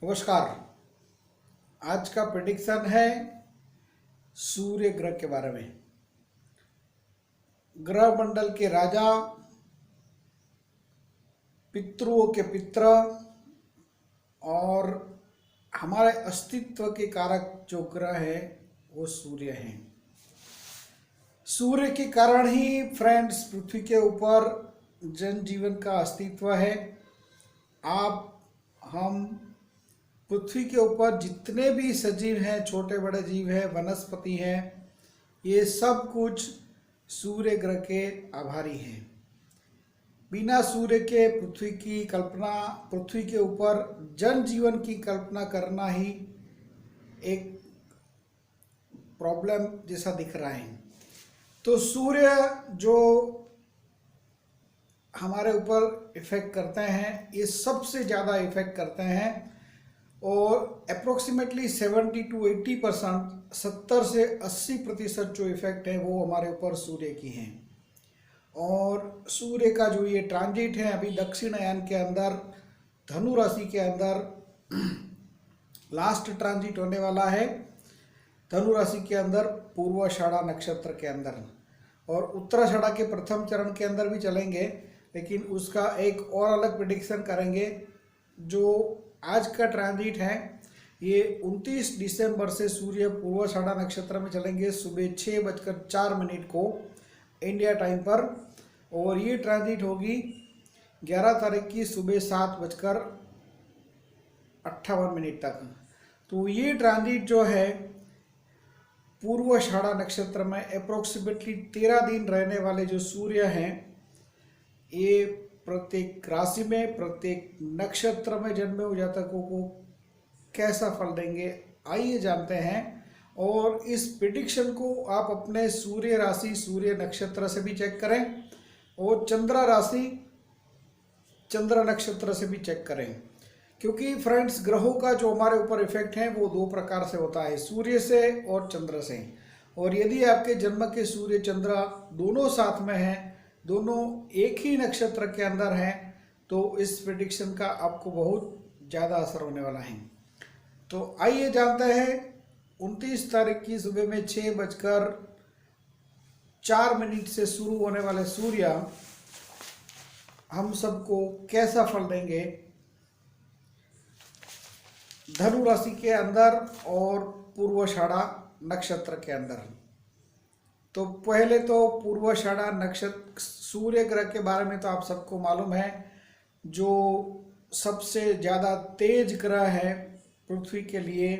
नमस्कार। आज का प्रेडिक्शन है सूर्य ग्रह के बारे में। ग्रह मंडल के राजा, पितरों के पित्र और हमारे अस्तित्व के कारक जो ग्रह है वो सूर्य हैं। सूर्य के कारण ही फ्रेंड्स पृथ्वी के ऊपर जनजीवन का अस्तित्व है। आप, हम, पृथ्वी के ऊपर जितने भी सजीव हैं, छोटे बड़े जीव हैं, वनस्पति हैं, ये सब कुछ सूर्य ग्रह के आभारी हैं। बिना सूर्य के पृथ्वी के ऊपर जनजीवन की कल्पना करना ही एक प्रॉब्लम जैसा दिख रहा है। तो सूर्य जो हमारे ऊपर इफेक्ट करते हैं, ये सबसे ज़्यादा इफेक्ट करते हैं और अप्रोक्सीमेटली 70 to 80%, 70 से 80% जो इफेक्ट है वो हमारे ऊपर सूर्य की हैं। और सूर्य का जो ये ट्रांजिट है अभी दक्षिणायन के अंदर, धनु राशि के अंदर लास्ट ट्रांजिट होने वाला है। धनु राशि के अंदर पूर्वाषाढ़ा नक्षत्र के अंदर, और उत्तराषाढ़ा के प्रथम चरण के अंदर भी चलेंगे, लेकिन उसका एक और अलग प्रेडिक्शन करेंगे। जो आज का ट्रांजिट है ये 29 दिसंबर से सूर्य पूर्वाषाढ़ा नक्षत्र में चलेंगे सुबह 6:04 को इंडिया टाइम पर, और ये ट्रांजिट होगी 11 तारीख की सुबह 7:58 तक। तो ये ट्रांजिट जो है पूर्वाषाढ़ा नक्षत्र में अप्रोक्सीमेटली 13 दिन रहने वाले जो सूर्य हैं, ये प्रत्येक राशि में, प्रत्येक नक्षत्र में जन्मे हुए जातकों को कैसा फल देंगे, आइए जानते हैं। और इस प्रेडिक्शन को आप अपने सूर्य राशि, सूर्य नक्षत्र से भी चेक करें और चंद्र राशि, चंद्र नक्षत्र से भी चेक करें। क्योंकि फ्रेंड्स, ग्रहों का जो हमारे ऊपर इफेक्ट है वो दो प्रकार से होता है, सूर्य से और चंद्र से। और यदि आपके जन्म के सूर्य चंद्र दोनों साथ में हैं, दोनों एक ही नक्षत्र के अंदर हैं, तो इस प्रेडिक्शन का आपको बहुत ज़्यादा असर होने वाला है। तो आइए जानते हैं 29 तारीख की सुबह में 6:04 से शुरू होने वाले सूर्य हम सबको कैसा फल देंगे धनु राशि के अंदर और पूर्वाषाढ़ा नक्षत्र के अंदर। तो पहले तो पूर्वाषाढ़ा नक्षत्र सूर्य ग्रह के बारे में तो आप सबको मालूम है, जो सबसे ज़्यादा तेज ग्रह है पृथ्वी के लिए,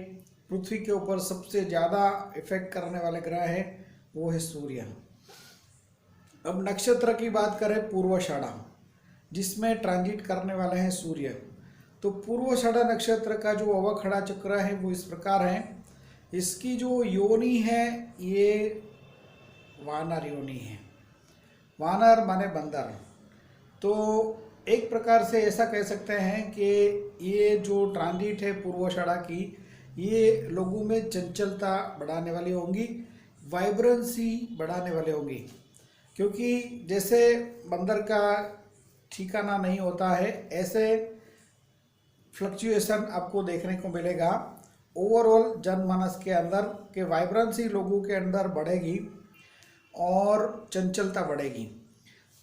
पृथ्वी के ऊपर सबसे ज़्यादा इफेक्ट करने वाले ग्रह है वो है सूर्य। अब नक्षत्र की बात करें पूर्वाषाढ़ा, जिसमें ट्रांजिट करने वाले हैं सूर्य। तो पूर्वाषाढ़ा नक्षत्र का जो अवखड़ा चक्र है वो इस प्रकार है। इसकी जो योनि है ये वानर योनि है। वानर माने बंदर। तो एक प्रकार से ऐसा कह सकते हैं कि ये जो ट्रांजिट है पूर्वाषाढ़ा की, ये लोगों में चंचलता बढ़ाने वाली होंगी, वाइब्रेंसी बढ़ाने वाले होंगी। क्योंकि जैसे बंदर का ठिकाना नहीं होता है, ऐसे फ्लक्चुएशन आपको देखने को मिलेगा। ओवरऑल जनमानस के अंदर के वाइब्रेंसी लोगों के अंदर बढ़ेगी और चंचलता बढ़ेगी।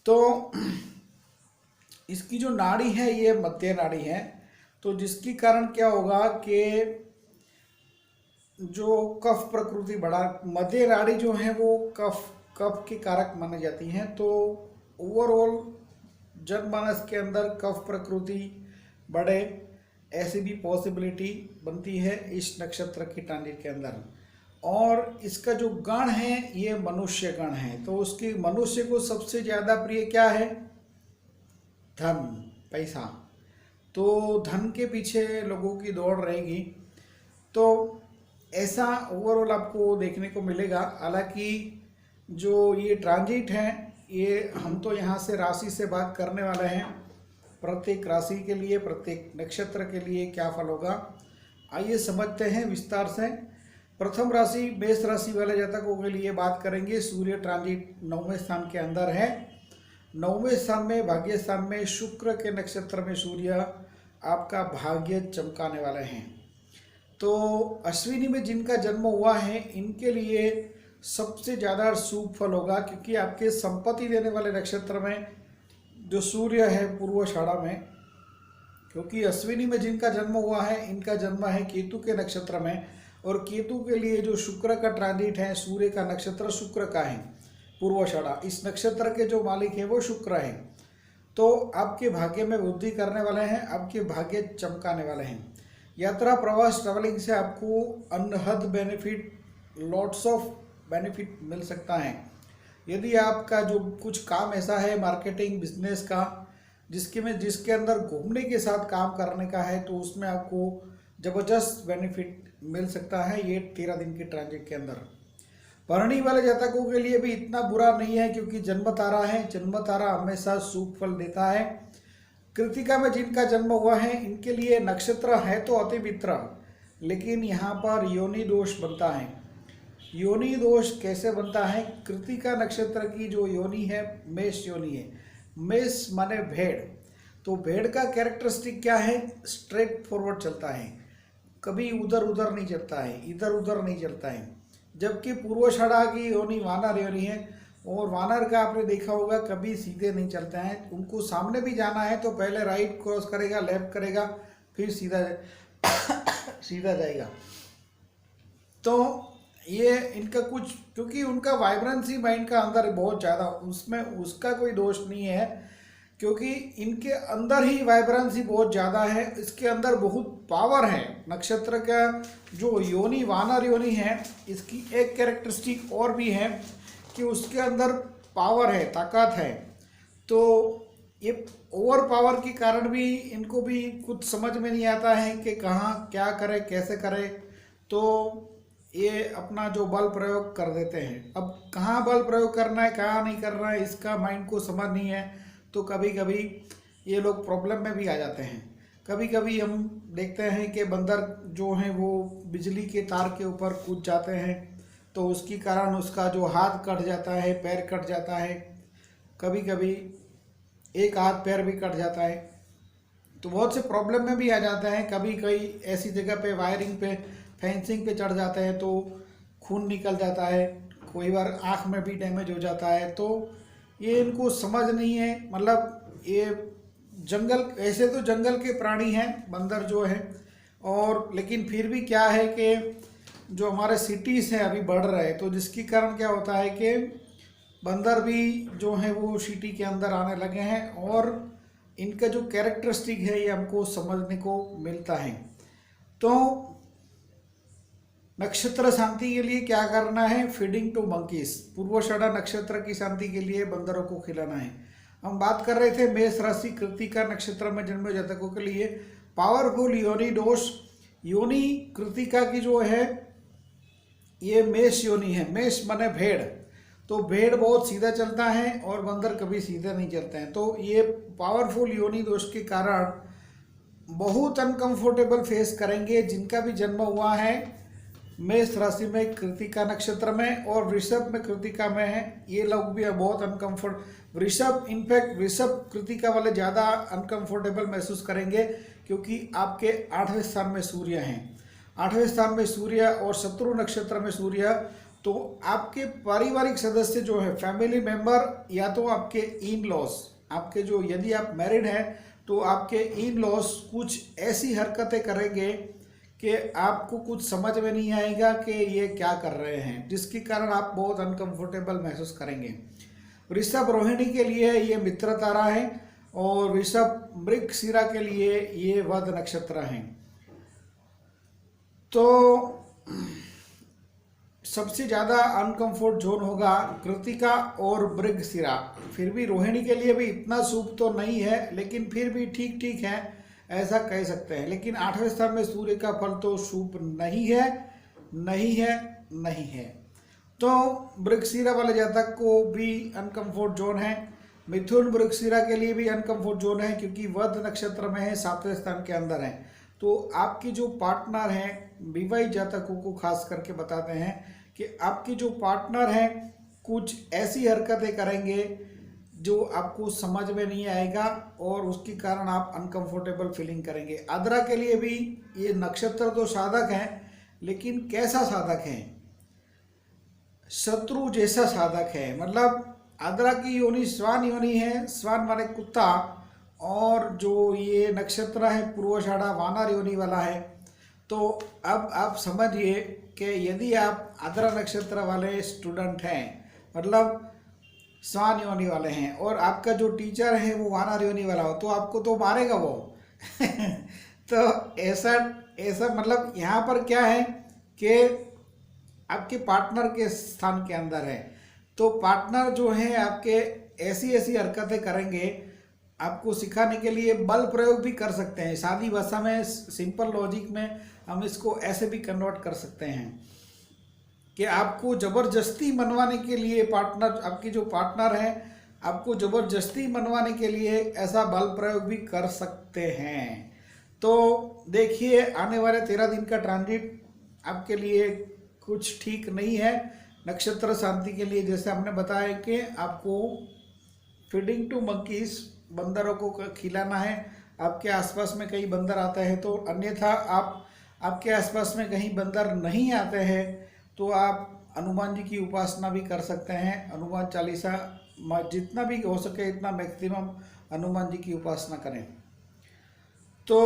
तो इसकी जो नाड़ी है ये मध्य नाड़ी है। तो जिसके कारण क्या होगा कि जो कफ प्रकृति बढ़ा, मध्य नाड़ी जो है वो कफ के कारक मानी जाती हैं। तो ओवरऑल जनमानस के अंदर कफ प्रकृति बढ़े, ऐसी भी पॉसिबिलिटी बनती है इस नक्षत्र की ट्रांजिट के अंदर। और इसका जो गण है ये मनुष्य गण है। तो उसकी मनुष्य को सबसे ज़्यादा प्रिय क्या है? धन, पैसा। तो धन के पीछे लोगों की दौड़ रहेगी। तो ऐसा ओवरऑल आपको देखने को मिलेगा। हालांकि जो ये ट्रांजिट है, ये हम तो यहाँ से राशि से बात करने वाले हैं, प्रत्येक राशि के लिए, प्रत्येक नक्षत्र के लिए क्या फल होगा, आइए समझते हैं विस्तार से। प्रथम राशि मेष राशि वाले जातकों के लिए बात करेंगे। सूर्य ट्रांजिट 9वें स्थान के अंदर है। 9वें स्थान में, भाग्य स्थान में शुक्र के नक्षत्र में सूर्य आपका भाग्य चमकाने वाले हैं। तो अश्विनी में जिनका जन्म हुआ है इनके लिए सबसे ज़्यादा शुभ फल होगा, क्योंकि आपके संपत्ति देने वाले नक्षत्र में जो सूर्य है पूर्वाषाढ़ा में, क्योंकि अश्विनी में जिनका जन्म हुआ है इनका जन्म है केतु के नक्षत्र में, और केतु के लिए जो शुक्र का ट्रांजिट है, सूर्य का नक्षत्र शुक्र का है पूर्वाषाढ़ा, इस नक्षत्र के जो मालिक है वो शुक्र है। तो आपके भाग्य में वृद्धि करने वाले हैं, आपके भाग्य चमकाने वाले हैं। यात्रा प्रवास ट्रैवलिंग से आपको अनहद बेनिफिट, लॉट्स ऑफ बेनिफिट मिल सकता है। यदि आपका जो कुछ काम ऐसा है मार्केटिंग बिजनेस का जिसके अंदर घूमने के साथ काम करने का है, तो उसमें आपको ज़बरदस्त बेनिफिट मिल सकता है ये 13 दिन के ट्रांजिट के अंदर। भरणी वाले जातकों के लिए भी इतना बुरा नहीं है, क्योंकि जन्म तारा है, जन्म तारा हमेशा शुभ फल देता है। कृतिका में जिनका जन्म हुआ है इनके लिए नक्षत्र है तो अति मित्र, लेकिन यहाँ पर योनि दोष बनता है। योनि दोष कैसे बनता है? कृतिका नक्षत्र की जो योनि है मेष योनि है। मेष माने भेड़, तो भेड़ का कैरेक्टरिस्टिक क्या है? स्ट्रेट फॉरवर्ड चलता है, कभी उधर उधर नहीं चलता है, इधर उधर नहीं चलता है। जबकि पूर्वाषाढ़ा की योनि वानर योनि है, और वानर का आपने देखा होगा कभी सीधे नहीं चलते हैं, उनको सामने भी जाना है तो पहले राइट क्रॉस करेगा, लेफ्ट करेगा, फिर सीधा सीधा जाएगा। तो ये इनका कुछ, क्योंकि उनका वाइब्रेंसी माइंड का अंदर बहुत ज़्यादा, उसमें उसका कोई दोष नहीं है, क्योंकि इनके अंदर ही वाइब्रेंसी बहुत ज़्यादा है, इसके अंदर बहुत पावर है। नक्षत्र का जो योनि वानर योनि है, इसकी एक कैरेक्टरिस्टिक और भी है कि उसके अंदर पावर है, ताकत है। तो ये ओवर पावर के कारण भी इनको भी कुछ समझ में नहीं आता है कि कहाँ क्या करे, कैसे करे, तो ये अपना जो बल प्रयोग कर देते हैं। अब कहाँ बल प्रयोग करना है, कहाँ नहीं करना है, इसका माइंड को समझ नहीं है, तो कभी कभी ये लोग प्रॉब्लम में भी आ जाते हैं। कभी कभी हम देखते हैं कि बंदर जो हैं वो बिजली के तार के ऊपर कूद जाते हैं, तो उसके कारण उसका जो हाथ कट जाता है, पैर कट जाता है, कभी कभी एक हाथ पैर भी कट जाता है, तो बहुत से प्रॉब्लम में भी आ जाते हैं। कभी कई ऐसी जगह पे वायरिंग पे, फेंसिंग पे चढ़ जाते हैं तो खून निकल जाता है, कोई बार आँख में भी डैमेज हो जाता है। तो ये इनको समझ नहीं है, मतलब ये जंगल, ऐसे तो जंगल के प्राणी हैं बंदर जो है, और लेकिन फिर भी क्या है कि जो हमारे सिटीज़ हैं अभी बढ़ रहे हैं, तो जिसके कारण क्या होता है कि बंदर भी जो है वो सिटी के अंदर आने लगे हैं, और इनका जो कैरेक्टरिस्टिक है ये हमको समझने को मिलता है। तो नक्षत्र शांति के लिए क्या करना है? Feeding to monkeys. पूर्वाषाढ़ा नक्षत्र की शांति के लिए बंदरों को खिलाना है। हम बात कर रहे थे मेष राशि कृतिका नक्षत्र में जन्मे जातकों के लिए पावरफुल योनि दोष। योनि कृतिका की जो है ये मेष योनि है। मेष माने भेड़, तो भेड़ बहुत सीधा चलता है और बंदर कभी सीधा नहीं चलते हैं। तो ये पावरफुल योनि दोष के कारण बहुत अनकंफर्टेबल फेस करेंगे जिनका भी जन्म हुआ है मेष राशि में कृतिका नक्षत्र में, और वृषभ में कृतिका में है, ये लोग भी बहुत अनकंफर्ट, वृषभ इनफैक्ट वृषभ कृतिका वाले ज़्यादा अनकंफर्टेबल महसूस करेंगे, क्योंकि आपके 8वें स्थान में सूर्य हैं। 8वें स्थान में सूर्य और शत्रु नक्षत्र में सूर्य, तो आपके पारिवारिक सदस्य जो है, फैमिली मेंबर, या तो आपके इन लॉस, आपके जो, यदि आप मैरिड हैं तो आपके इन लॉस कुछ ऐसी हरकतें करेंगे कि आपको कुछ समझ में नहीं आएगा कि ये क्या कर रहे हैं, जिसके कारण आप बहुत अनकंफर्टेबल महसूस करेंगे। वृषभ रोहिणी के लिए ये मित्र तारा है, और वृषभ मृगशिरा के लिए ये वध नक्षत्र हैं। तो सबसे ज़्यादा अनकंफर्ट जोन होगा कृतिका और मृगशिरा। फिर भी रोहिणी के लिए भी इतना शुभ तो नहीं है, लेकिन फिर भी ठीक ठीक है, ऐसा कह सकते हैं। लेकिन 8वें स्थान में सूर्य का फल तो शुभ नहीं है, नहीं है, नहीं है। तो मृगशिरा वाले जातक को भी अनकंफर्ट जोन है। मिथुन मृगशिरा के लिए भी अनकंफर्ट जोन है, क्योंकि वध नक्षत्र में है, 7वें स्थान के अंदर है। तो आपकी जो पार्टनर हैं, विवाहित जातकों को खास करके बताते हैं कि आपकी जो पार्टनर हैं कुछ ऐसी हरकतें करेंगे जो आपको समझ में नहीं आएगा और उसके कारण आप अनकंफर्टेबल फीलिंग करेंगे। आद्रा के लिए भी ये नक्षत्र तो साधक है, लेकिन कैसा साधक है? शत्रु जैसा साधक है। मतलब आद्रा की योनि स्वान योनि है, स्वान माने कुत्ता, और जो ये नक्षत्र है पूर्वाषाढ़ा वानर योनि वाला है। तो अब आप समझिए कि यदि आप आद्रा नक्षत्र वाले स्टूडेंट हैं, मतलब स्वान योनि वाले हैं, और आपका जो टीचर है वो वानर योनि वाला हो, तो आपको तो मारेगा वो। तो ऐसा ऐसा मतलब यहाँ पर क्या है कि आपके पार्टनर के स्थान के अंदर है, तो पार्टनर जो है आपके ऐसी ऐसी हरकतें करेंगे, आपको सिखाने के लिए बल प्रयोग भी कर सकते हैं। सादी भाषा में, सिंपल लॉजिक में हम इसको ऐसे भी कन्वर्ट कर सकते हैं कि आपको ज़बरदस्ती मनवाने के लिए पार्टनर, आपकी जो पार्टनर है, आपको ज़बरदस्ती मनवाने के लिए ऐसा बल प्रयोग भी कर सकते हैं। तो देखिए, आने वाले 13 दिन का ट्रांजिट आपके लिए कुछ ठीक नहीं है। नक्षत्र शांति के लिए जैसे हमने बताया कि आपको फीडिंग टू मंकीज, बंदरों को खिलाना है। आपके आसपास में कहीं बंदर आते हैं तो, अन्यथा आपके आसपास में कहीं बंदर नहीं आते हैं तो आप हनुमान जी की उपासना भी कर सकते हैं। हनुमान चालीसा जितना भी हो सके इतना मैक्सिमम हनुमान जी की उपासना करें। तो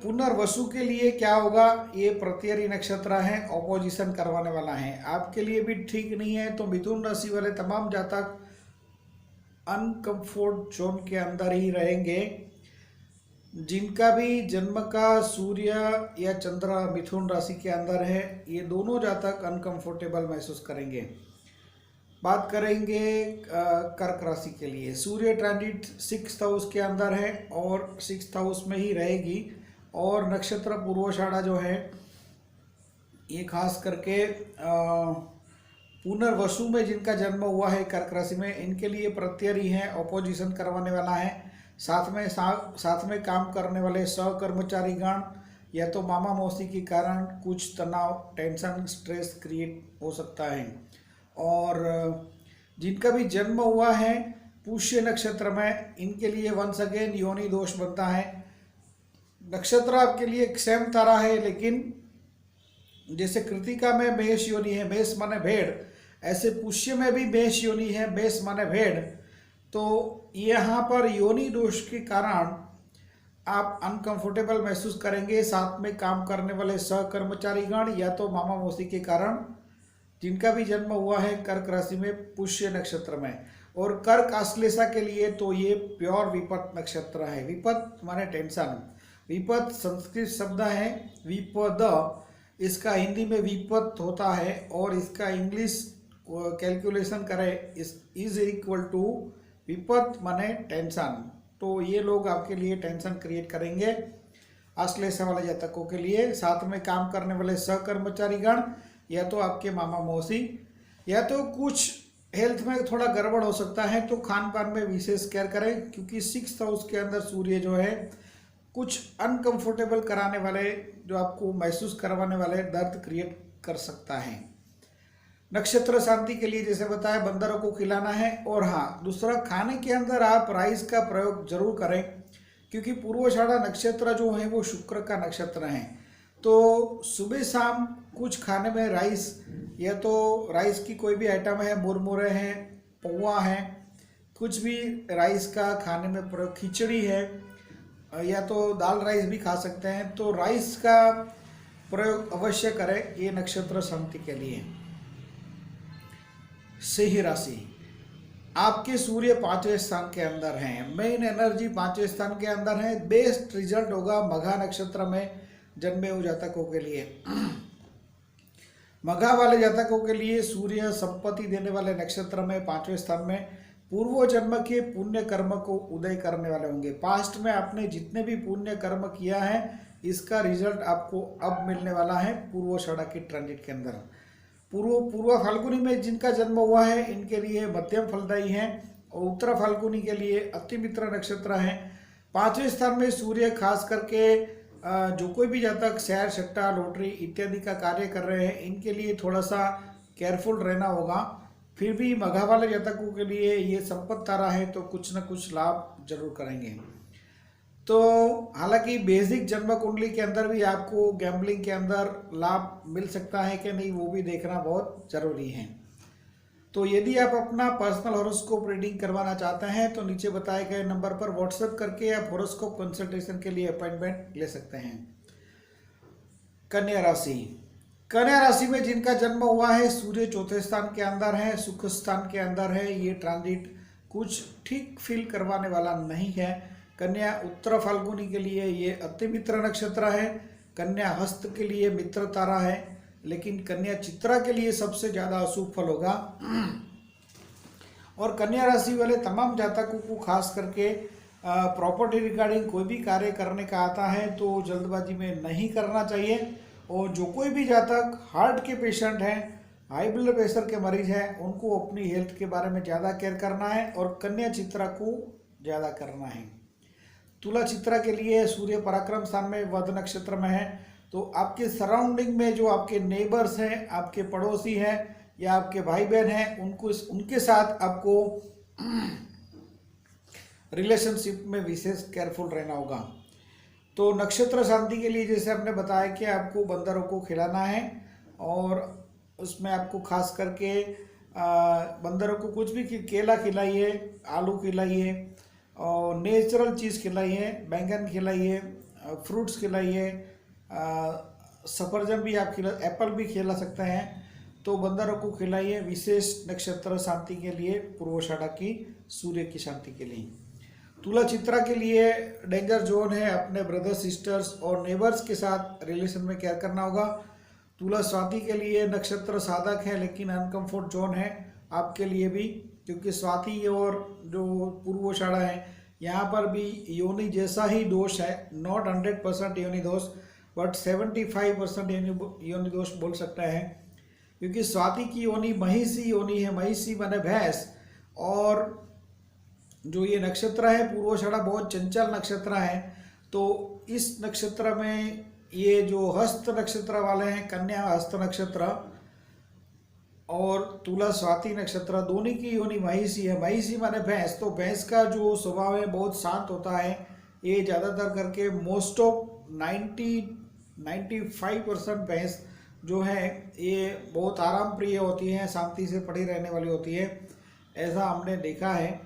पुनर्वसु के लिए क्या होगा? ये प्रत्यरी नक्षत्र है, ऑपोजिशन करवाने वाला है, आपके लिए भी ठीक नहीं है। तो मिथुन राशि वाले तमाम जातक अनकंफर्ट जोन के अंदर ही रहेंगे। जिनका भी जन्म का सूर्य या चंद्र मिथुन राशि के अंदर है, ये दोनों जातक अनकंफर्टेबल महसूस करेंगे। बात करेंगे कर्क राशि के लिए। सूर्य ट्रांजिट 6th हाउस के अंदर है और 6th हाउस में ही रहेगी, और नक्षत्र पूर्वाषाढ़ा जो है ये खास करके पुनर्वसु में जिनका जन्म हुआ है कर्क राशि में, इनके लिए प्रत्यरी है, ऑपोजिशन करवाने वाला है। साथ में काम करने वाले सहकर्मचारी गण या तो मामा मौसी के कारण कुछ तनाव, टेंशन, स्ट्रेस क्रिएट हो सकता है। और जिनका भी जन्म हुआ है पुष्य नक्षत्र में, इनके लिए वंस अगेन योनि दोष बनता है। नक्षत्र आपके लिए एक सेम तारा है, लेकिन जैसे कृतिका में मेष योनि है, मेष माने भेड़, ऐसे पुष्य में भी मेष योनि है, मेष माने भेड़। तो यहाँ पर योनि दोष के कारण आप अनकंफर्टेबल महसूस करेंगे। साथ में काम करने वाले सहकर्मचारी गण या तो मामा मौसी के कारण, जिनका भी जन्म हुआ है कर्क राशि में पुष्य नक्षत्र में। और कर्क आश्लेषा के लिए तो ये प्योर विपत नक्षत्र है। विपत माने टेंशन। विपत संस्कृत शब्द है विपद, इसका हिंदी में विपत होता है, और इसका इंग्लिश कैलकुलेशन करें इज इक्वल टू विपत माने टेंशन। तो ये लोग आपके लिए टेंशन क्रिएट करेंगे आश्लेषा वाले जातकों के लिए। साथ में काम करने वाले सहकर्मचारी गण या तो आपके मामा मौसी, या तो कुछ हेल्थ में थोड़ा गड़बड़ हो सकता है, तो खान पान में विशेष केयर करें, क्योंकि 6th हाउस के अंदर सूर्य जो है कुछ अनकंफर्टेबल कराने वाले, जो आपको महसूस करवाने वाले दर्द क्रिएट कर सकता है। नक्षत्र शांति के लिए जैसे बताया, बंदरों को खिलाना है। और हाँ, दूसरा, खाने के अंदर आप राइस का प्रयोग जरूर करें, क्योंकि पूर्वाषाढ़ा नक्षत्र जो है वो शुक्र का नक्षत्र है। तो सुबह शाम कुछ खाने में राइस, या तो राइस की कोई भी आइटम है, मुरमुरे हैं, पोहा है, कुछ भी राइस का खाने में प्रयोग, खिचड़ी है, या तो दाल राइस भी खा सकते हैं। तो राइस का प्रयोग अवश्य करें ये नक्षत्र शांति के लिए। सिंह राशि, आपके सूर्य 5वें स्थान के अंदर हैं, मेन एनर्जी 5वें स्थान के अंदर है। बेस्ट रिजल्ट होगा मघा नक्षत्र में जन्मे हुए जातकों के लिए। मघा वाले जातकों के लिए सूर्य संपत्ति देने वाले नक्षत्र में 5वें स्थान में पूर्व जन्म के पुण्य कर्म को उदय करने वाले होंगे। पास्ट में आपने जितने भी पुण्य कर्म किया है, इसका रिजल्ट आपको अब मिलने वाला है पूर्वाषाढ़ा की ट्रांजिट के अंदर। पूर्व फाल्गुनी में जिनका जन्म हुआ है, इनके लिए मध्यम फलदायी है, और उत्तर फाल्गुनी के लिए अतिमित्र नक्षत्र है। 5वें स्थान में सूर्य, खास करके जो कोई भी जातक शेयर, सट्टा, लॉटरी इत्यादि का कार्य कर रहे हैं, इनके लिए थोड़ा सा केयरफुल रहना होगा। फिर भी मघा वाले जातकों के लिए ये संपत्ति तारा है, तो कुछ न कुछ लाभ जरूर करेंगे। तो हालांकि बेसिक जन्म कुंडली के अंदर भी आपको गैम्बलिंग के अंदर लाभ मिल सकता है कि नहीं, वो भी देखना बहुत जरूरी है। तो यदि आप अपना पर्सनल हॉरोस्कोप रीडिंग करवाना चाहते हैं तो नीचे बताए गए नंबर पर व्हाट्सएप करके आप हॉरोस्कोप कंसल्टेशन के लिए अपॉइंटमेंट ले सकते हैं। कन्या राशि। कन्या राशि में जिनका जन्म हुआ है, सूर्य चौथे स्थान के अंदर है, सुख स्थान के अंदर है, ये ट्रांजिट कुछ ठीक फील करवाने वाला नहीं है। कन्या उत्तर फाल्गुनी के लिए ये अति मित्र नक्षत्र है, कन्या हस्त के लिए मित्र तारा है, लेकिन कन्या चित्रा के लिए सबसे ज़्यादा अशुभ फल होगा। और कन्या राशि वाले तमाम जातकों को खास करके प्रॉपर्टी रिगार्डिंग कोई भी कार्य करने का आता है तो जल्दबाजी में नहीं करना चाहिए। और जो कोई भी जातक हार्ट के पेशेंट हैं, हाई ब्लड प्रेशर के मरीज हैं, उनको अपनी हेल्थ के बारे में ज़्यादा केयर करना है और कन्या चित्रा को ज़्यादा करना है। तुला चित्रा के लिए सूर्य पराक्रम स्थान में वध नक्षत्र में है, तो आपके सराउंडिंग में जो आपके नेबर्स हैं, आपके पड़ोसी हैं या आपके भाई बहन हैं, उनके साथ आपको रिलेशनशिप में विशेष केयरफुल रहना होगा। तो नक्षत्र शांति के लिए जैसे हमने बताया कि आपको बंदरों को खिलाना है और उसमें आपको खास करके बंदरों को कुछ भी केला खिलाइए, आलू खिलाइए और नेचुरल चीज़ खिलाइए, बैंगन खिलाइए, फ्रूट्स खिलाइए, सफरजन भी आप एप्पल भी खिला सकते हैं, तो बंदरों को खिलाइए। विशेष नक्षत्र शांति के लिए पूर्वाषाढ़ा की सूर्य की शांति के लिए। तुला चित्रा के लिए डेंजर जोन है, अपने ब्रदर सिस्टर्स और नेबर्स के साथ रिलेशन में केयर करना होगा। तुला स्वाति के लिए नक्षत्र साधक है लेकिन अनकम्फर्ट जोन है आपके लिए भी, क्योंकि स्वाति और जो पूर्वाषाढ़ा है यहाँ पर भी योनि जैसा ही दोष है, नॉट 100% योनि दोष बट 75% योनि दोष बोल सकते हैं, क्योंकि स्वाति की योनि महिषी योनि है, महिषी माने भैंस। और जो ये नक्षत्र है पूर्वाषाढ़ा बहुत चंचल नक्षत्र है, तो इस नक्षत्र में ये जो हस्त नक्षत्र वाले हैं, कन्या हस्त नक्षत्र और तुला स्वाति नक्षत्र, दोनों की योनि महिषी है। महिषी माने भैंस, तो भैंस का जो स्वभाव है बहुत शांत होता है। ये ज़्यादातर करके मोस्ट ऑफ 95% भैंस जो है ये बहुत आराम प्रिय होती हैं, शांति से पड़ी रहने वाली होती है, ऐसा हमने देखा है।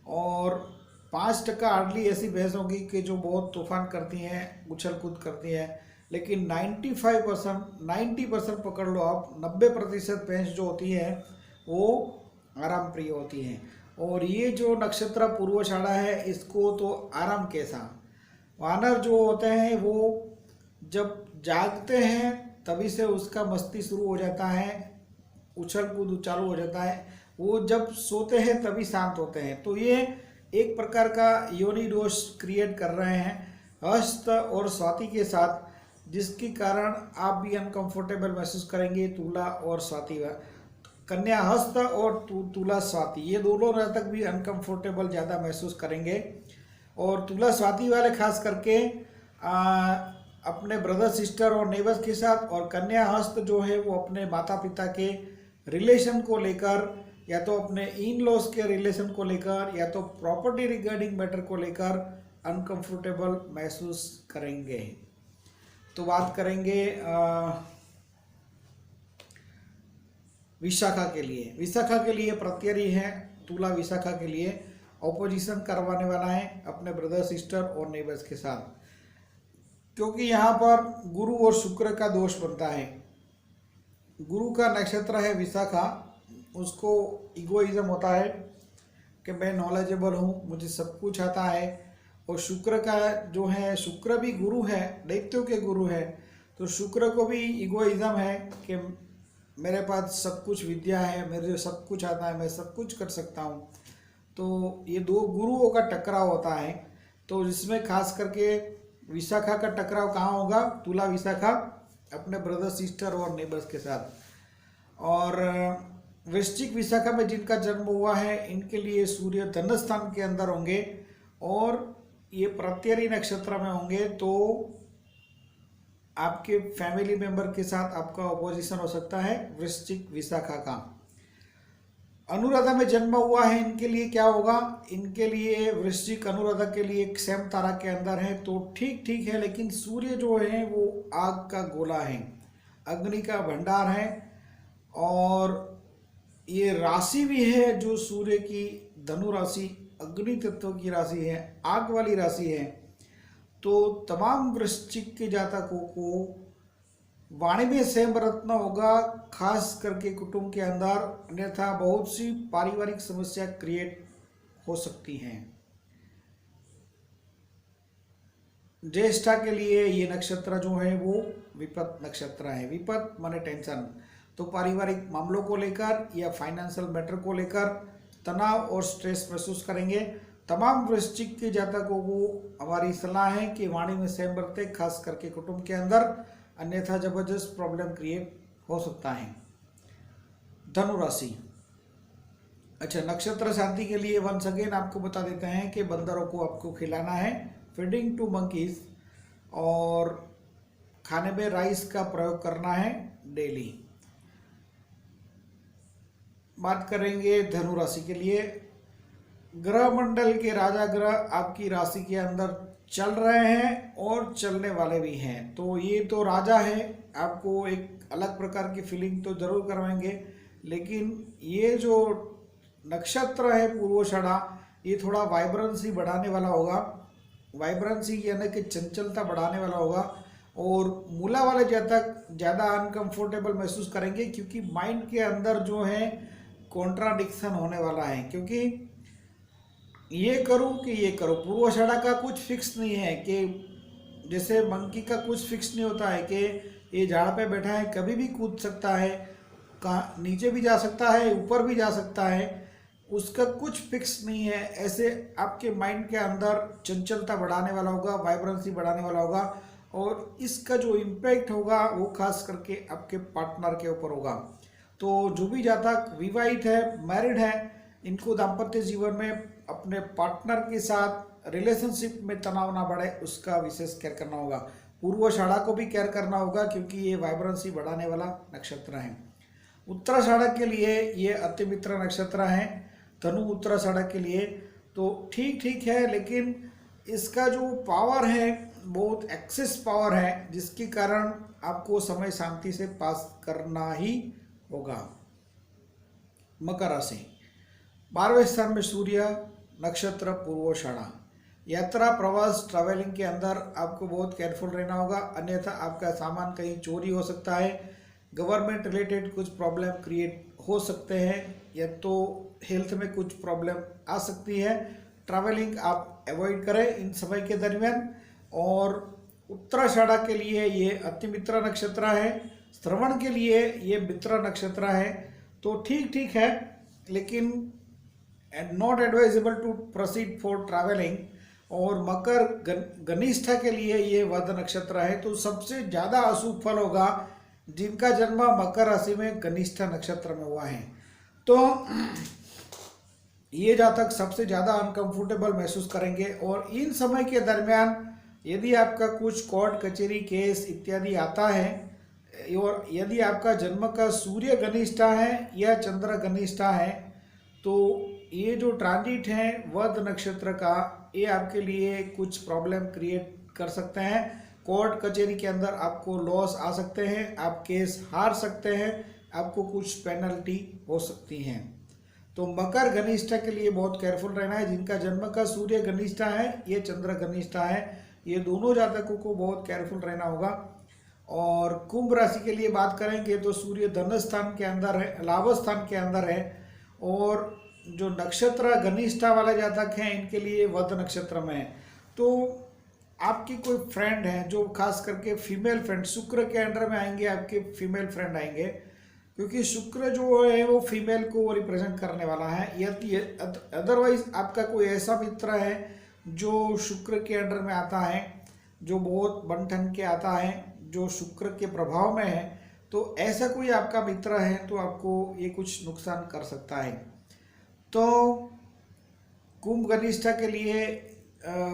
और 5% हार्डली ऐसी भैंस होगी कि जो बहुत तूफान करती हैं, उछल कूद करती हैं, लेकिन 90% पकड़ लो आप, 90% भैंस जो होती है वो आराम प्रिय होती हैं। और ये जो नक्षत्र पूर्वाषाढ़ा है, इसको तो आराम कैसा, वानर जो होते हैं वो जब जागते हैं तभी से उसका मस्ती शुरू हो जाता है, उछल कूद चालू हो जाता है, वो जब सोते हैं तभी शांत होते हैं। तो ये एक प्रकार का योनि दोष क्रिएट कर रहे हैं हस्त और स्वाति के साथ, जिसके कारण आप भी अनकंफर्टेबल महसूस करेंगे। तुला और स्वाति, कन्या हस्त और तुला स्वाति, ये दोनों जातक भी अनकंफर्टेबल ज़्यादा महसूस करेंगे। और तुला स्वाति वाले खास करके अपने ब्रदर सिस्टर और नेबर्स के साथ, और कन्या हस्त जो है वो अपने माता पिता के रिलेशन को लेकर, या तो अपने इन लॉज के रिलेशन को लेकर, या तो प्रॉपर्टी रिगार्डिंग मैटर को लेकर अनकंफर्टेबल महसूस करेंगे। तो बात करेंगे विशाखा के लिए। विशाखा के लिए प्रत्यरी है, तुला विशाखा के लिए ऑपोजिशन करवाने वाला है अपने ब्रदर सिस्टर और नेबर्स के साथ, क्योंकि यहाँ पर गुरु और शुक्र का दोष बनता है। गुरु का नक्षत्र है विशाखा, उसको इगोइज्म होता है कि मैं नॉलेजेबल हूँ, मुझे सब कुछ आता है। और शुक्र का जो है, शुक्र भी गुरु है, दैत्यों के गुरु है, तो शुक्र को भी इगोइज्म है कि मेरे पास सब कुछ विद्या है, मेरे सब कुछ आता है, मैं सब कुछ कर सकता हूँ। तो ये दो गुरुओं का टकराव होता है। तो इसमें खास करके विशाखा का टकराव कहाँ होगा, तुला विशाखा अपने ब्रदर सिस्टर और नेबर्स के साथ। और वृश्चिक विशाखा में जिनका जन्म हुआ है, इनके लिए सूर्य धन स्थान के अंदर होंगे और ये प्रत्यरी नक्षत्र में होंगे, तो आपके फैमिली मेंबर के साथ आपका अपोजिशन हो सकता है वृश्चिक विशाखा का। अनुराधा में जन्म हुआ है इनके लिए क्या होगा, इनके लिए वृश्चिक अनुराधा के लिए क्षम तारा के अंदर है तो ठीक ठीक है, लेकिन सूर्य जो है वो आग का गोला है, अग्नि का भंडार है, और ये राशि भी है जो सूर्य की धनु राशि अग्नि तत्व की राशि है, आग वाली राशि है। तो तमाम वृश्चिक के जातकों को वाणी में सेम बरतना होगा, खास करके कुटुंब के अंदर, अन्यथा बहुत सी पारिवारिक समस्या क्रिएट हो सकती हैं। ज्येष्ठा के लिए ये नक्षत्र जो है वो विपत नक्षत्र है। विपत माने टेंशन, तो पारिवारिक मामलों को लेकर या फाइनेंशियल मैटर को लेकर तनाव और स्ट्रेस महसूस करेंगे। तमाम वृश्चिक के जातकों को हमारी सलाह है कि वाणी में सेम बरते, खास करके कुटुंब के अंदर, अन्यथा जबरदस्त प्रॉब्लम क्रिएट हो सकता है। धनु राशि, अच्छा, नक्षत्र शांति के लिए वंस अगेन आपको बता देते हैं कि बंदरों को आपको खिलाना है, फीडिंग टू मंकीज, और खाने में राइस का प्रयोग करना है डेली। बात करेंगे धनु राशि के लिए, ग्रह मंडल के राजा ग्रह आपकी राशि के अंदर चल रहे हैं और चलने वाले भी हैं। तो ये तो राजा है, आपको एक अलग प्रकार की फीलिंग तो जरूर करवाएंगे, लेकिन ये जो नक्षत्र है पूर्वाषाढ़ा, ये थोड़ा वाइब्रेंसी बढ़ाने वाला होगा। वाइब्रेंसी यानी कि चंचलता बढ़ाने वाला होगा, और मूला वाले जातक ज़्यादा अनकंफर्टेबल महसूस करेंगे, क्योंकि माइंड के अंदर जो है कॉन्ट्राडिक्शन होने वाला है, क्योंकि ये करूं कि ये करूं। पूर्वाषाढ़ा का कुछ फिक्स नहीं है, कि जैसे मंकी का कुछ फिक्स नहीं होता है कि ये झाड़ पे बैठा है कभी भी कूद सकता है, कहाँ नीचे भी जा सकता है, ऊपर भी जा सकता है, उसका कुछ फिक्स नहीं है। ऐसे आपके माइंड के अंदर चंचलता बढ़ाने वाला होगा, वाइब्रेंसी बढ़ाने वाला होगा, और इसका जो इम्पैक्ट होगा वो खास करके आपके पार्टनर के ऊपर होगा। तो जो भी जातक विवाहित है, मैरिड है, इनको दाम्पत्य जीवन में अपने पार्टनर के साथ रिलेशनशिप में तनाव ना बढ़े, उसका विशेष केयर करना होगा। पूर्वाषाढ़ा को भी केयर करना होगा, क्योंकि ये वाइब्रेंसी बढ़ाने वाला नक्षत्र है। उत्तराषाढ़ा के लिए ये अतिमित्र नक्षत्र है, धनु उत्तराषाढ़ा के लिए तो ठीक ठीक है, लेकिन इसका जो पावर है बहुत एक्सेस पावर है, जिसके कारण आपको समय शांति से पास करना ही होगा। मकर राशि, 12वें स्थान में सूर्य, नक्षत्र पूर्वाषाढ़ा। यात्रा, प्रवास, ट्रैवलिंग के अंदर आपको बहुत केयरफुल रहना होगा, अन्यथा आपका सामान कहीं चोरी हो सकता है। गवर्नमेंट रिलेटेड कुछ प्रॉब्लम क्रिएट हो सकते हैं, या तो हेल्थ में कुछ प्रॉब्लम आ सकती है। ट्रैवलिंग आप अवॉइड करें इन समय के दरमियान। और उत्तराषाढ़ा के लिए ये अतिमित्र नक्षत्र है, श्रवण के लिए ये मित्र नक्षत्र है, तो ठीक ठीक है, लेकिन not advisable to proceed for travelling. और मकर गनिष्ठा के लिए ये वध नक्षत्र है, तो सबसे ज़्यादा अशुभ फल होगा जिनका जन्म मकर राशि में गनिष्ठा नक्षत्र में हुआ है। तो ये जातक सबसे ज़्यादा अनकंफर्टेबल महसूस करेंगे, और इन समय के दरमियान यदि आपका कुछ कोर्ट कचहरी केस इत्यादि आता है, और यदि आपका जन्म का सूर्य गनिष्ठा है या चंद्र गनिष्ठा है, तो ये जो ट्रांजिट है वध नक्षत्र का, ये आपके लिए कुछ प्रॉब्लम क्रिएट कर सकते हैं। कोर्ट कचहरी के अंदर आपको लॉस आ सकते हैं, आप केस हार सकते हैं, आपको कुछ पेनल्टी हो सकती हैं। तो मकर गनिष्ठा के लिए बहुत केयरफुल रहना है। जिनका जन्म का सूर्य गनिष्ठा है, ये चंद्र गनिष्ठा है, ये दोनों जातकों को बहुत केयरफुल रहना होगा। और कुंभ राशि के लिए बात करेंगे तो सूर्य धन स्थान के अंदर है, लाभ स्थान के अंदर है, और जो नक्षत्र गनिष्ठा वाले जातक हैं इनके लिए वध नक्षत्र में है। तो आपकी कोई फ्रेंड है जो खास करके फीमेल फ्रेंड, शुक्र के अंडर में आएंगे, आपके फीमेल फ्रेंड आएंगे, क्योंकि शुक्र जो है वो फीमेल को रिप्रेजेंट करने वाला है। यदि अदरवाइज आपका कोई ऐसा मित्र है जो शुक्र के अंडर में आता है, जो बहुत बन ठन के आता है, जो शुक्र के प्रभाव में है, तो ऐसा कोई आपका मित्र है तो आपको ये कुछ नुकसान कर सकता है। तो कुंभ गनिष्ठा के लिए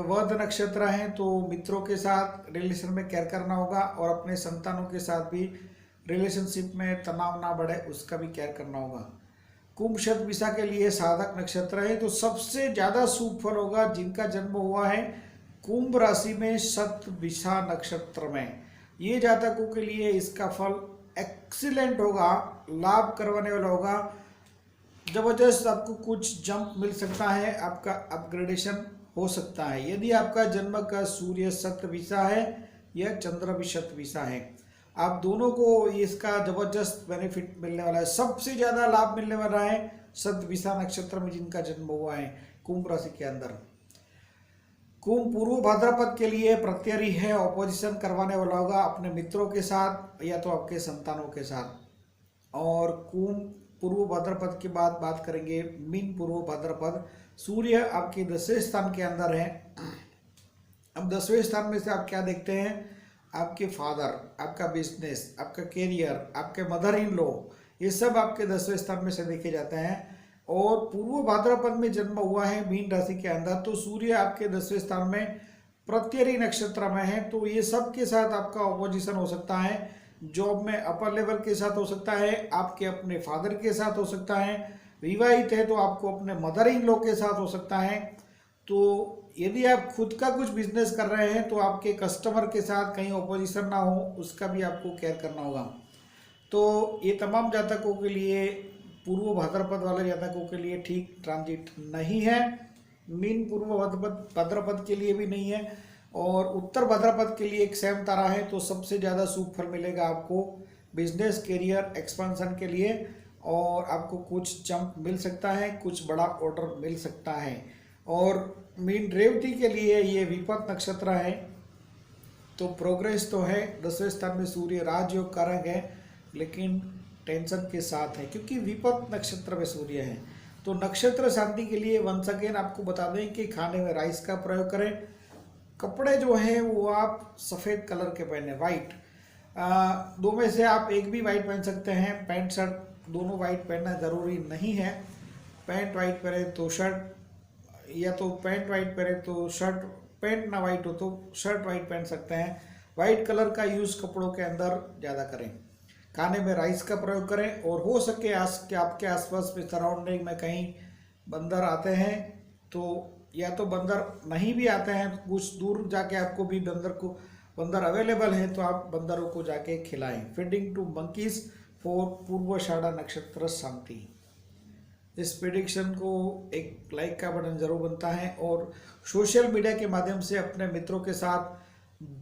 वध नक्षत्र हैं, तो मित्रों के साथ रिलेशन में केयर करना होगा, और अपने संतानों के साथ भी रिलेशनशिप में तनाव ना बढ़े उसका भी केयर करना होगा। कुंभ शतभिषा के लिए साधक नक्षत्र है। तो सबसे ज़्यादा शुभ फल होगा जिनका जन्म हुआ है कुंभ राशि में शतभिषा नक्षत्र में। ये जातकों के लिए इसका फल एक्सीलेंट होगा, लाभ करवाने वाला होगा। जबरदस्त आपको कुछ जंप मिल सकता है, आपका अपग्रेडेशन हो सकता है। यदि आपका जन्म का सूर्य शतभिषा है या चंद्र भी शतभिषा है, आप दोनों को इसका जबरदस्त बेनिफिट मिलने वाला है। सबसे ज़्यादा लाभ मिलने वाला है शतभिषा नक्षत्र में जिनका जन्म हुआ है कुंभ राशि के अंदर। कुंभ पूर्व भाद्रपद के लिए प्रत्यरी है, ऑपोजिशन करवाने वाला होगा अपने मित्रों के साथ या तो आपके संतानों के साथ। और कुंभ पूर्व भाद्रपद के बाद बात करेंगे मीन पूर्व भाद्रपद। सूर्य आपके 10वें स्थान के अंदर है। अब 10वें स्थान में से आप क्या देखते हैं, आपके फादर, आपका बिजनेस, आपका कैरियर, आपके मदर इन लॉ, ये सब आपके 10वें स्थान में से देखे जाते हैं। और पूर्व भाद्रपद में जन्म हुआ है मीन राशि के अंदर, तो सूर्य आपके 10वें स्थान में प्रत्यरी नक्षत्र में है। तो ये सब के साथ आपका ऑपोजिशन हो सकता है। जॉब में अपर लेवल के साथ हो सकता है, आपके अपने फादर के साथ हो सकता है, विवाहित है तो आपको अपने मदर इन लॉ के साथ हो सकता है। तो यदि आप खुद का कुछ बिजनेस कर रहे हैं तो आपके कस्टमर के साथ कहीं ऑपोजिशन ना हो, उसका भी आपको केयर करना होगा। तो ये तमाम जातकों के लिए, पूर्व भाद्रपद वाले जातकों के लिए ठीक ट्रांजिट नहीं है। मीन पूर्व भाद्रपद के लिए भी नहीं है और उत्तर भाद्रपद के लिए एक सेम तारा है। तो सबसे ज़्यादा शुभ फल मिलेगा आपको बिजनेस, कैरियर, एक्सपेंशन के लिए। और आपको कुछ जंप मिल सकता है, कुछ बड़ा ऑर्डर मिल सकता है। और मीन रेवती के लिए ये विपत नक्षत्र है, तो प्रोग्रेस तो है। 10वें स्थान में सूर्य राजयोग कारक है, लेकिन टेंशन के साथ है क्योंकि विपत नक्षत्र में सूर्य है। तो नक्षत्र शांति के लिए वंस अगेन आपको बता दें कि खाने में राइस का प्रयोग करें। कपड़े जो हैं वो आप सफ़ेद कलर के पहने, वाइट। दो में से आप एक भी वाइट पहन सकते हैं। पैंट शर्ट दोनों वाइट पहनना ज़रूरी नहीं है। पैंट वाइट पहने तो शर्ट, या तो पैंट वाइट पहने तो शर्ट, पैंट ना वाइट हो तो शर्ट वाइट पहन सकते हैं। वाइट कलर का यूज़ कपड़ों के अंदर ज़्यादा करें। खाने में राइस का प्रयोग करें। और हो सके कि आपके आसपास में सराउंडिंग में कहीं बंदर आते हैं तो, या तो बंदर नहीं भी आते हैं, कुछ दूर जाके आपको भी बंदर अवेलेबल हैं तो आप बंदरों को जाके खिलाएं। फीडिंग टू मंकीज फॉर पूर्वाषाढ़ा नक्षत्र शांति। इस प्रेडिक्शन को एक लाइक का बटन जरूर बनता है और सोशल मीडिया के माध्यम से अपने मित्रों के साथ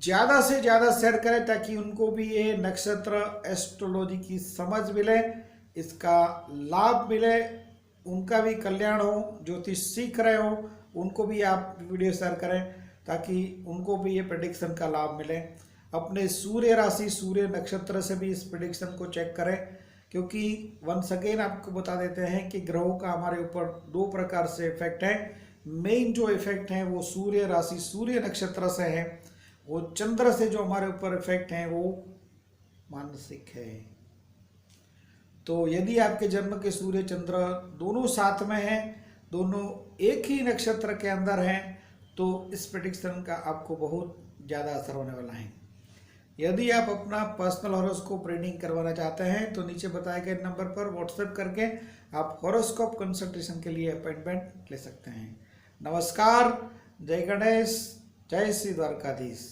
ज़्यादा से ज़्यादा शेयर करें ताकि उनको भी ये नक्षत्र एस्ट्रोलॉजी की समझ मिले, इसका लाभ मिले, उनका भी कल्याण हो। ज्योतिष सीख रहे हो उनको भी आप वीडियो शेयर करें ताकि उनको भी ये प्रेडिक्शन का लाभ मिले। अपने सूर्य राशि, सूर्य नक्षत्र से भी इस प्रेडिक्शन को चेक करें, क्योंकि वंस अगेन आपको बता देते हैं कि ग्रहों का हमारे ऊपर 2 प्रकार से इफेक्ट है। मेन जो इफेक्ट है वो सूर्य राशि, सूर्य नक्षत्र से है। वो चंद्र से जो हमारे ऊपर इफेक्ट है वो मानसिक है। तो यदि आपके जन्म के सूर्य चंद्र दोनों साथ में हैं, दोनों एक ही नक्षत्र के अंदर हैं, तो इस प्रेडिक्शन का आपको बहुत ज़्यादा असर होने वाला है। यदि आप अपना पर्सनल हॉरोस्कोप रीडिंग करवाना चाहते हैं तो नीचे बताए गए नंबर पर व्हाट्सएप करके आप हॉरोस्कोप कंसल्टेशन के लिए अपॉइंटमेंट ले सकते हैं। नमस्कार, जय गणेश, जय श्री द्वारकाधीश।